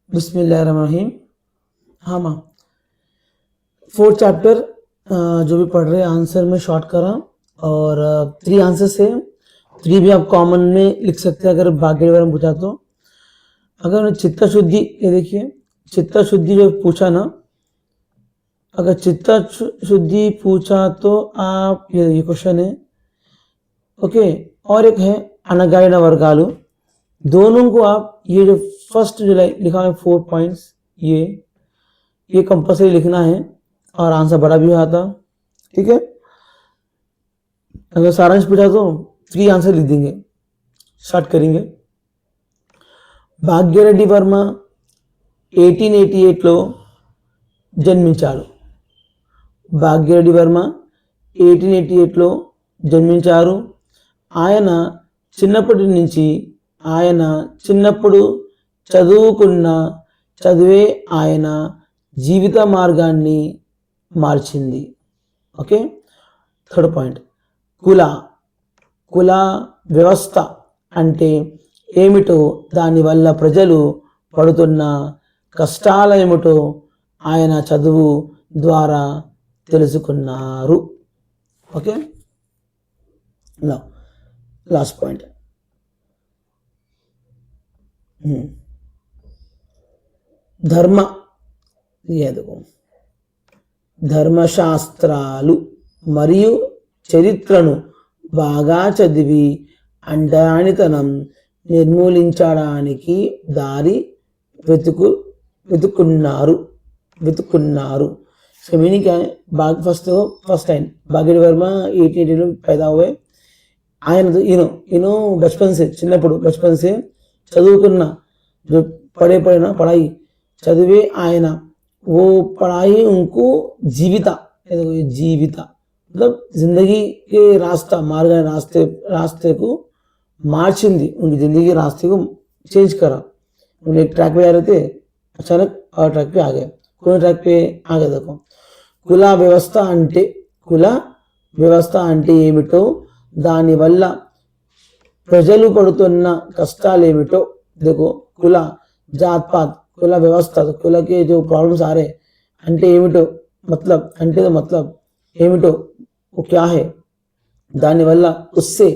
बिस्मिल्लाहिर्रहमानिर्रहीम। हाँ माँ, 4th चैप्टर जो भी पढ़ रहे आंसर में शॉर्ट करा और 3 आंसर्स है। 3 भी आप कॉमन में लिख सकते हैं अगर भाग्य के बारे में पूछा तो। अगर चित्त शुद्धि, ये देखिए चित्त शुद्धि जो पूछा ना, अगर चित्त शुद्धि पूछा तो आप ये क्वेश्चन है, ओके। और एक है अनगारिण वर्गालु, दोनों को आप ये जो फर्स्ट जो लिखा है 4 पॉइंट्स, ये कंपल्सरी लिखना है और आंसर बड़ा भी आता, ठीक है। अगर सारांश पूछा तो 3 आंसर लिख देंगे। स्टार्ट करेंगे। భాగ్యరెడ్డి వర్మ 1888లో జన్మించాడు. భాగ్యరెడ్డి వర్మ 1888లో జన్మించారు. ఆయన చిన్నప్పుడు చదువుకున్న చదువే ఆయన జీవిత మార్గాన్ని మార్చింది. ఓకే. 3rd పాయింట్, కుల వ్యవస్థ అంటే ఏమిటో, దానివల్ల ప్రజలు పడుతున్న కష్టాల ఏమిటో ఆయన చదువు ద్వారా తెలుసుకున్నారు. ఓకే. లాస్ట్ పాయింట్, ధర్మశాస్త్రాలు మరియు చరిత్రను బాగా చదివి అంటరానితనం నిర్మూలించడానికి దారి వెతుకున్నారు. సో मीनिंग क्या है, फर्स्ट टाइम భాగ్యరెడ్డి వర్మ 1880 में पैदा हुए. ఆయన యూనో बचपन से చదువుకున్న जो पढ़े ना पढ़ाई चदिवे ఆయన, वो पढ़ाई उनको जीविता मतलब जिंदगी के रास्ते को मार्चिंदी. उनकी जिंदगी के रास्ते को चेंज करा. उन्हें एक ट्रैक पे जा रहे थे, अचानक और ट्रैक पे आ गए. कौन ट्रैक पे आ गए देखो. కుల వ్యవస్థ అంటే ఏమిటో, దాని వల్ల ప్రజలు పడుతున్న కష్టాలు ఏమిటో. देखो కుల, जात पात, कुल व्यवस्था, तो कुल के जो प्रॉब्लम्स आ रहे अंटे ఏమిటో, मतलब अंटे तो मतलब ఏమిటో, वो क्या है, दानी वल्ल उससे,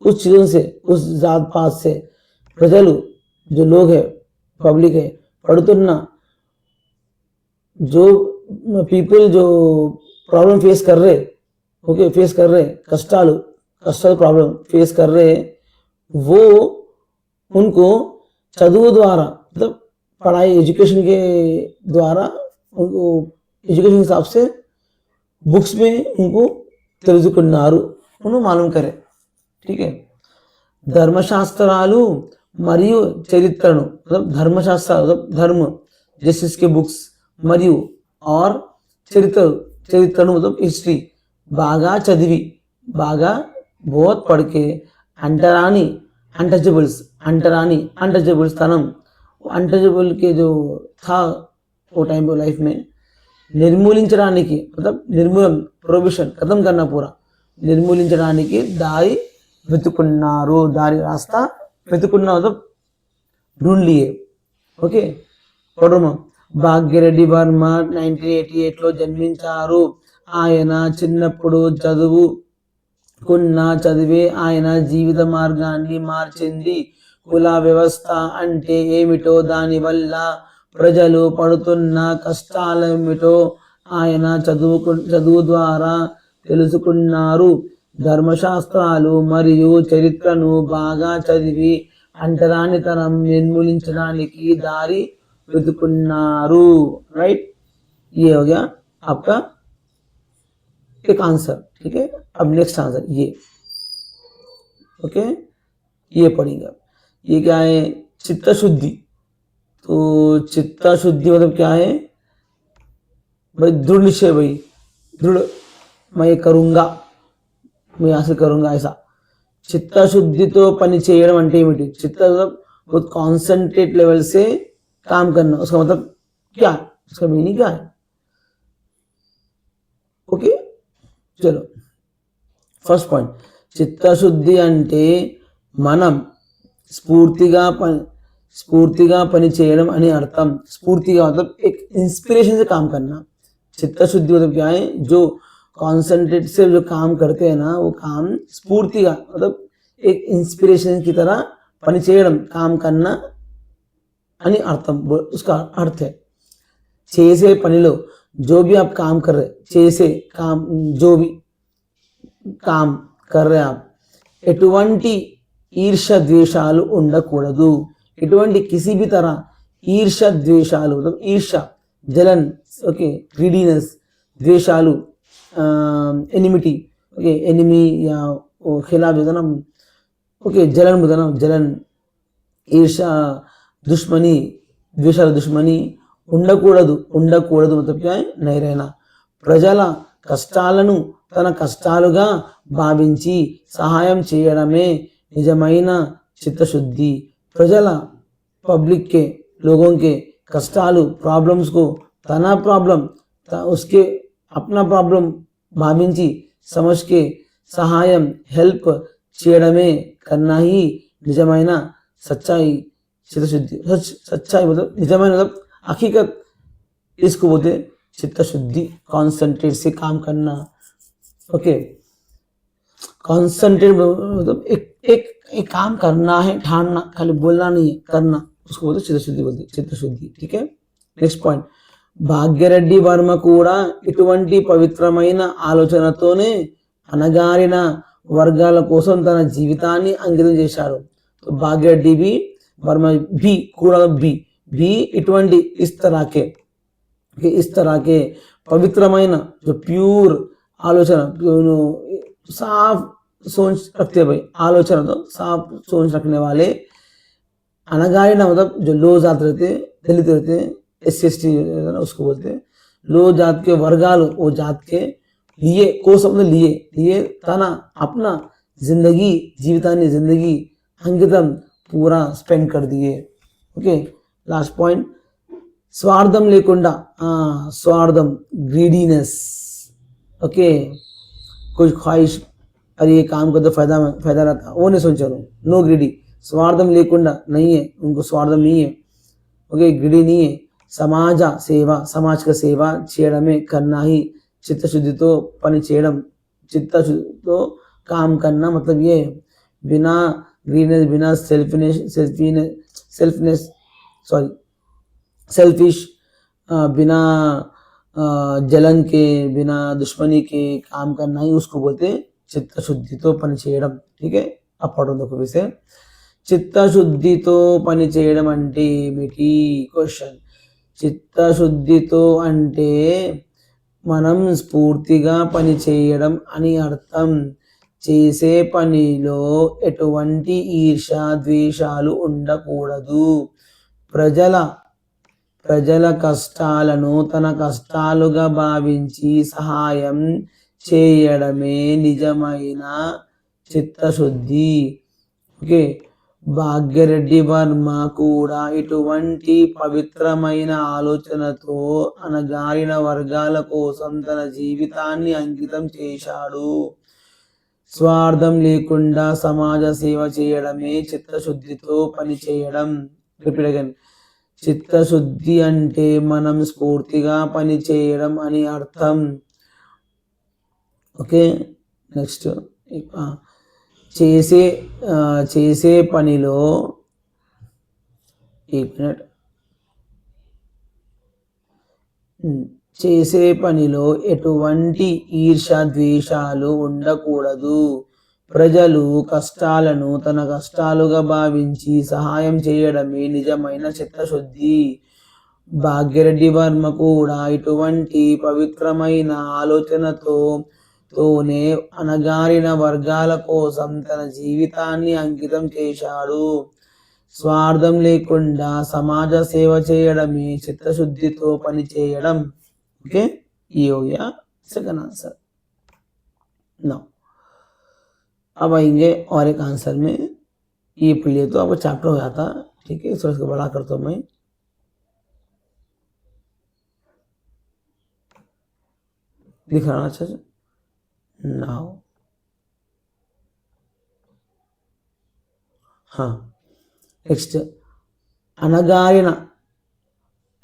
उस चीज़ों से, उस जात पात से प्रजलु जो लोग है, पब्लिक है, पढ़ुतुन्ना जो पीपल जो प्रॉब्लम फेस कर रहे, ओके, फेस कर रहे कष्टालु प्रॉब्लम फेस कर रहे, वो उनको चदुవు द्वारा, मतलब पढ़ाई एजुकेशन के द्वारा, उनको एजुकेशन के हिसाब से बुक्स में उनको తెలుసుకున్నారు, उन्होंने मालूम करे. ठीक है. ధర్మశాస్త్రాలు మరియు చరిత్రను, मतलब धर्मशास्त्र मतलब धर्म जस्टिस के बुक्स, మరియు और चरित्रను मतलब हिस्ट्री बागा चदिवी, बागा बहुत पढ़ के अनटचेबल्स तनम, अनटचेबल के जो था वो टाइम पे लाइफ में निर्मूलिंचడానికి, मतलब निर्मूलन प्रोहिबिशन खत्म करना पूरा, निर्मूलिंचడానికి दारी వెతుకున్నారు, दारी रास्ता వెతుకున్నా मतलब ढूंढ लिए. ओके. పడమ భాగ్యరెడ్డి వర్మ 1988లో జన్మించారు. ఆయన చిన్నప్పుడు చదువుకున్న చదివే ఆయన జీవిత మార్గాన్ని మార్చింది. కుల వ్యవస్థ అంటే ఏమిటో, దాని వల్ల ప్రజలు పడుతున్న కష్టాలేమిటో ఆయన చదువు ద్వారా తెలుసుకున్నారు. ధర్మశాస్త్రాలు మరియు చరిత్రను బాగా చదివి అంటరానితనం నిర్మూలించడానికి దారి వెతుకున్నారు. राइट. ये हो गया आपका एक आंसर. ठीक है. अब नेक्स्ट आंसर ये, ओके, ये पढ़ेंगे. ये क्या है, चित्त शुद्धि. तो चित्त शुद्धि मतलब क्या है भाई, दृढ़ निश्चय, भाई दृढ़, मैं करूँगा, मैं हासिल करूँगा, ऐसा. चित्त शुद्धि तो पनी చేయడం అంటే ఏమిటి, चित्त मतलब बहुत कॉन्सेंट्रेट लेवल से काम करना, उसका मतलब क्या है, उसका मीनिंग क्या है. ओके. चलो फर्स्ट पॉइंट, चित्त शुद्धि అంటే మనం స్ఫూర్తిగా स्फूर्तिगा पनी చేయడం అని అర్థం स्फूर्तिगा मतलब एक इंस्पिरेशन से काम करना चित्त शुद्धि मतलब क्या है जो कॉन्सेंट्रेट से जो काम करते हैं ना वो काम स्फूर्तिगा मतलब एक इंस्पिरेशन की तरह पनी చేయడం काम करना అని అర్థం उसका अर्थ है చేసే పనిలో जो भी आप काम कर रहे చేసే काम जो भी काम कर रहे आप ఎటువంటి ఈర్ష ద్వేషాలు ఉండకూడదు ఎటువంటి किसी भी तरह ఈర్ష ద్వేషాలు मतलब ईर्षा जलन ओके ग्रीडीनेस द्वेषालु एनिमिटी ओके एनिमी या खिलाफ जो है ना ओके जलन बोलते ना जलन ईर्षा दुश्मनी द्वेषाल दुश्मनी ఉండకూడదు ఉండకూడదు मतलब क्या है नहीं रहना ప్రజల కష్టాలను తన కష్టాలుగా భావించి సహాయం చేయడమే నిజమైన చిత్తశుద్ధి ప్రజల पब्लिक के लोगों के कष्टालु प्रॉब्लम्स को तना प्रॉब्लम उसके अपना प्रॉब्लम भाविंची समझ के सहायम हेल्प చేయడమే करना ही निजమైన सच्चाई चित्तशुद्धि सच्चाई मतलब निजమైన मतलब हकीकत इसको बोलते चित्तशुद्धि कॉन्सेंट्रेट से काम करना ओके कॉन्सेंट्रेट मतलब एक काम करना है ठानना खाली बोलना नहीं है करना उसको बोलते चित्तशुद्धि बोलते चित्तशुद्धि ठीक है नेक्स्ट पॉइंट భాగ్యరెడ్డి వర్మ కూడా ఇటువంటి పవిత్రమైన ఆలోచనతోనే అనగారిన వర్గాల కోసం తన జీవితాన్ని అంకితం చేశాడు భాగ్యరెడ్డి బి వర్మ బి కూడా బి ఇటువంటి इस तरह के पवित्रమైన जो प्यूर आलोचना साफ सोच रखते भाई आलोचना तो साफ सोच रखने वाले अनगारिन मतलब जो लो जात रहते दलित रहते SC/ST उसको बोलते हैं लो जात के वर्गाल वो जात के लिए को शब्द लिए तना अपना जिंदगी जीवितानी जिंदगी अंकितम पूरा स्पेंड कर दिए ओके लास्ट पॉइंट स्वार्थम लेकुंडा स्वार्थम ग्रीडीनेस ओके कुछ ख्वाहिश अरे ये काम का तो फायदा रहता वो नहीं सोच रहा नो ग्रीडी स्वार्थम लेकुंडा नहीं है उनको स्वार्थम नहीं है ओके ग्रीडी नहीं है समाज सेवा समाज का सेवा చేయడమే करना ही चित्तशुद्धिతో పని చేయడం चित्तशुद्धिతో काम करना मतलब ये बिना ग्रीडनेस बिना सेल्फिश बिना जलन के बिना दुश्मनी के काम करना ही उसको बोलते చిత్తశుద్ధితో పని చేయడం ठीक है अब पढ़ो देखो विषय చిత్తశుద్ధితో పని చేయడం అంటే ఏమిటి క్వశ్చన్ చిత్తశుద్ధితో అంటే మనం స్ఫూర్తిగా పని చేయడం అని అర్థం చేసే పనిలో ఎటువంటి ఈర్ష ద్వేషాలు ఉండకూడదు ప్రజల కష్టాలను తన కష్టాలుగా భావించి సహాయం చేయడమే నిజమైన చిత్తశుద్ధి ఓకే భాగ్యరెడ్డి వర్మ కూడా ఇటువంటి పవిత్రమైన ఆలోచనతో అనగారిన వర్గాల కోసం తన జీవితాన్ని అంకితం చేశాడు స్వార్థం లేకుండా సమాజ సేవ చేయడమే చిత్తశుద్ధితో పని చేయడం రిపీట్ అగైన్ చిత్తశుద్ధి అంటే మనం స్ఫూర్తిగా పని చేయడం అని అర్థం ఓకే నెక్స్ట్ చేసే పనిలో చేసే పనిలో ఎటువంటి ఈర్ష ద్వేషాలు ఉండకూడదు ప్రజలు కష్టాలను తన కష్టాలుగా భావించి సహాయం చేయడమే నిజమైన చిత్తశుద్ధి భాగ్యరెడ్డి వర్మ కూడా ఇటువంటి పవిత్రమైన ఆలోచనతోనే అనగారిన వర్గాల కోసం తన జీవితాన్ని అంకితం చేశాడు స్వార్థం లేకుండా సమాజ సేవ చేయడమే చిత్తశుద్ధితో పని చేయడం ओके ये हो गया सेकंड आंसर नाउ अब आएंगे और एक आंसर में ये पढ़ लिए तो आपको चैप्टर हो जाता ठीक है थोड़ा इसको बड़ा करता हूँ मैं दिख रहा अच्छा से नाउ हाँ नेक्स्ट అణగారిన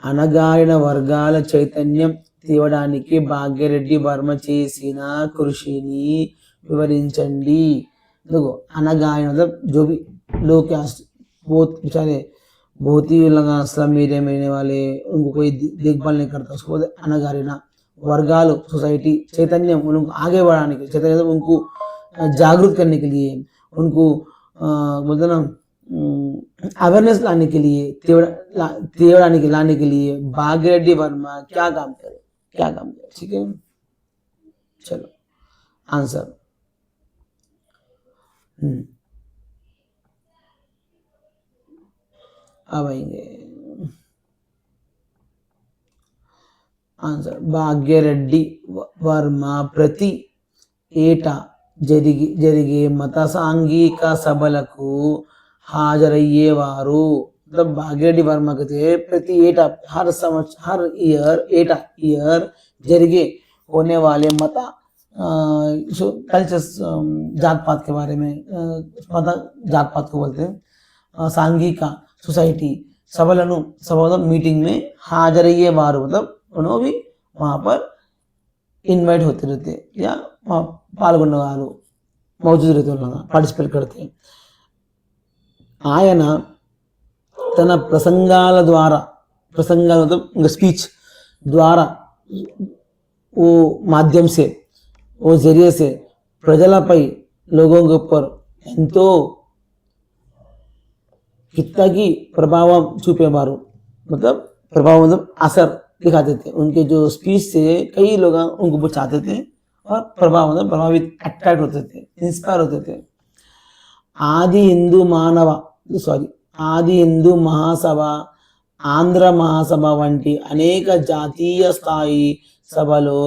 అణగారిన వర్గాల చైతన్యం తేవడానికి భాగ్యరెడ్డి వర్మ చేసిన కృషిని వివరించండి. देखो अनगायन मतलब जो भी लो कास्ट बहुत बेचारे बहुत ही लगा स्लम एरिया में रहने वाले उनको कोई देखभाल नहीं करता उसको बोलते अनगारिना वर्गाలు सोसाइटी चैतन्य उनको आगे बढ़ाने के चैतन्य उनको जागरूक करने के लिए उनको बोलते ना अवेयरनेस लाने के लिए लाने के लिए भाग्यरेड्डी वर्मा क्या काम करे ठीक है. चलो आंसर अब आएंगे आंसर. భాగ్యరెడ్డి వర్మ ప్రతి ఏటా జరిగే మత సాంఘిక సభలకు హాజరయ్యేవారు. मतलब भाग्यरेड्डी वर्मा कहते प्रति एटा हर ईयर జరిగే होने वाले मत कल्चर जात पात के बारे में मत जात पात को बोलते हैं सांघिक सोसाइटी सभा मीटिंग में हाजरయ్యేవారు मतलब उन्होंने भी वहाँ पर इनवाइट होते रहते या पाल्गొన్న వాళ్ళు मौजूद रहते उन पार्टिसिपेट करते. ఆయన తన ప్రసంగాల मतलब स्पीच द्वारा वो माध्यम से वो जरिए से ప్రజలపై लोगों के ऊपर ఎంతో कितना की प्रभाव చూపేవారు. मतलब प्रभाव मतलब असर दिखाते थे. उनके जो स्पीच से कई लोग उनको बचाते थे और प्रभाव मतलब प्रभावित अट्रैक्ट होते थे, इंस्पायर होते थे. ఆది హిందూ మహాసభ, ఆంధ్ర మహాసభ వంటి అనేక జాతీయ స్థాయి సభలో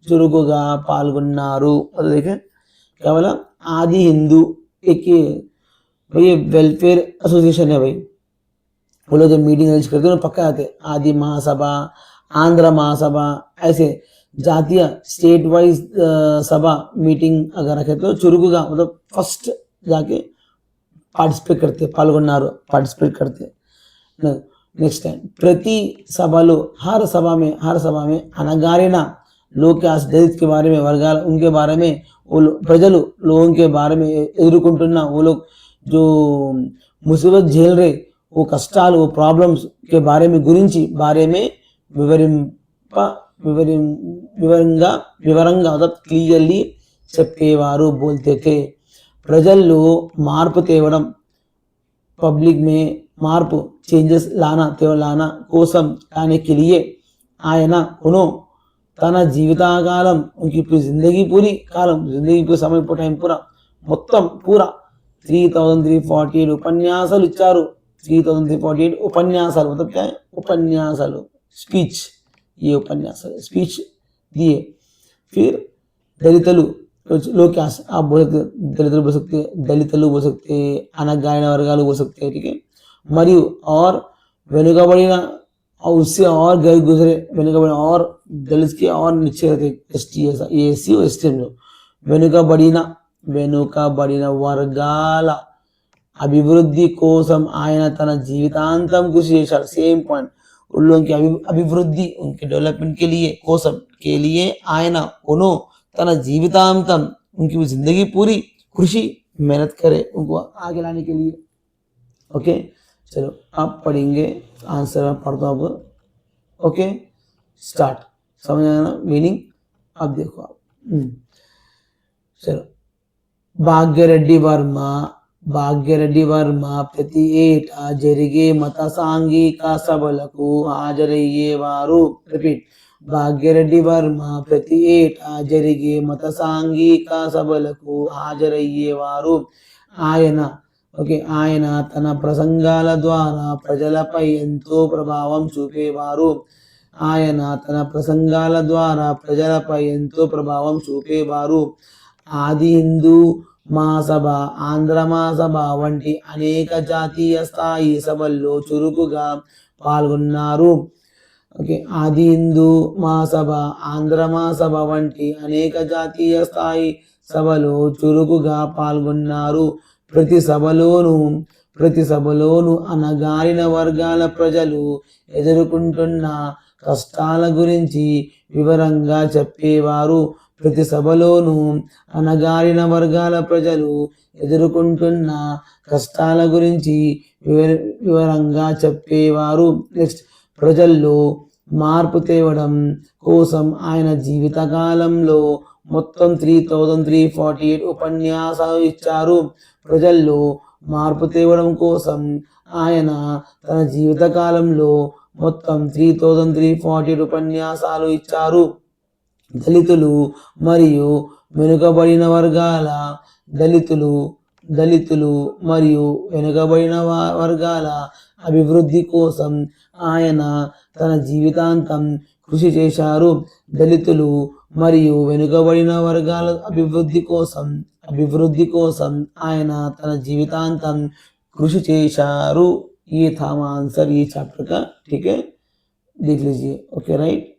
చురుకుగా పాల్గొన్నారు. కేవలం ఆది హిందూ एक भाई वेलफेयर एसोसिएशन है भाई, वो लोग जब मीटिंग अरेंज करते हैं पक्का आते. आदि महासभा, आंध्र महासभा ऐसे जातीय स्टेट वाइज सभा मीटिंग अगर रखे तो चुरुकुगा मतलब फर्स्ट जाके पार्टिसिपेट करते पार्टिसिपेट करते. नेक्स्ट टाइम प्रति सभालो हर सभा में अनगारिना लोग दलित के बारे में वर्गाल उनके बारे में वो प्रजలు लोगों के बारे में ఎదుర్కొంటున్న वो लोग जो मुसीबत झेल रहे वो कष्टाలు वो प्रॉब्लम्स के बारे में गुరించి बारे में వివరంగా క్లియర్లీ చెప్పేవారు बोलते थे. ప్రజల్లో మార్పు తేవడం पब्लिक में మార్పు चेंजेस लाना కోసం लाने के लिए ఆయన తన జీవితకాలం उनकी पूरी जिंदगी पूरी समय पूरा टाइम మొత్తం 3348 ఉపన్యాసాలు ఇచ్చారు. 3348 उपन्यासाలు मतलब क्या है उपन्यासाలు स्पीच, ये उपन्यासाలు स्पीच दिए. फिर दलितलु लोग क्या आप बोल सकते दलितलु बोल सकते दलितलु बोल सकते अनगायन वर्गालु बोल सकते हैं. ठीक है. मरियु और వెనుకబడిన और उससे और गए गुजरे వెనుకబడిన और दलित के और नीचे रहते एसटी एससी और एसटी में వెనుకబడిన వర్గాల అభివృద్ధి కోసం ఆయన తన జీవితాంతం కృషి చేశారు. సేమ్ పాయింట్ उन लोगों की अभिवृद्धि उनके डेवलपमेंट के लिए ఆయన तन जीवितांतम उनकी जिंदगी पूरी कृषि मेहनत करे उनको आगे लाने के लिए. ओके चलो आप पढ़ेंगे आंसर में पढ़ता हूँ. Okay start. समझ आना मीनिंग अब देखो आप. चलो భాగ్యరెడ్డి వర్మ ప్రతి ఏటా జరిగే మత సాంఘిక సభలకు హాజరయ్యేవారు. రిపీట్. భాగ్యరెడ్డి వర్మ ప్రతి ఏటా జరిగే మత సాంఘిక సభలకు హాజరయ్యేవారు. ఆయన తన ప్రసంగాల ద్వారా ప్రజలపై ఎంతో ప్రభావం చూపేవారు. ఆది హిందూ మహాసభ, ఆంధ్ర మహాసభ వంటి అనేక జాతీయ స్థాయి సభల్లో చురుకుగా పాల్గొన్నారు. ఆది హిందూ మహాసభ, ఆంధ్ర మహాసభ వంటి అనేక జాతీయ స్థాయి సభలో చురుకుగా పాల్గొన్నారు. ప్రతి సభలోనూ ప్రతి సభలోను అణగారిన వర్గాల ప్రజలు ఎదుర్కొంటున్న కష్టాల గురించి వివరంగా చెప్పేవారు. ప్రతి సభలోను అణగారిన వర్గాల ప్రజలు ఎదుర్కొంటున్న కష్టాల గురించి వివరంగా చెప్పేవారు. నెక్స్ట్, ప్రజల్లో మార్పు తేవడం కోసం ఆయన జీవితకాలంలో మొత్తం 3348 ఉపన్యాసాలు ఇచ్చారు. ప్రజల్లో మార్పు తేవడం కోసం ఆయన తన జీవితకాలంలో మొత్తం 3348 ఉపన్యాసాలు ఇచ్చారు. దళితులు మరియు వెనుకబడిన వర్గాల దళితులు మరియు వెనుకబడిన వర్గాల అభివృద్ధి కోసం ఆయన తన జీవితాంతం కృషి చేశారు. దళితులు మరియు వెనుకబడిన వర్గాల అభివృద్ధి కోసం ఆయన తన జీవితాంతం కృషి చేశారు. ये था हमारा आंसर ये चैप्टर का. ठीक है, देख लीजिए. Okay, right.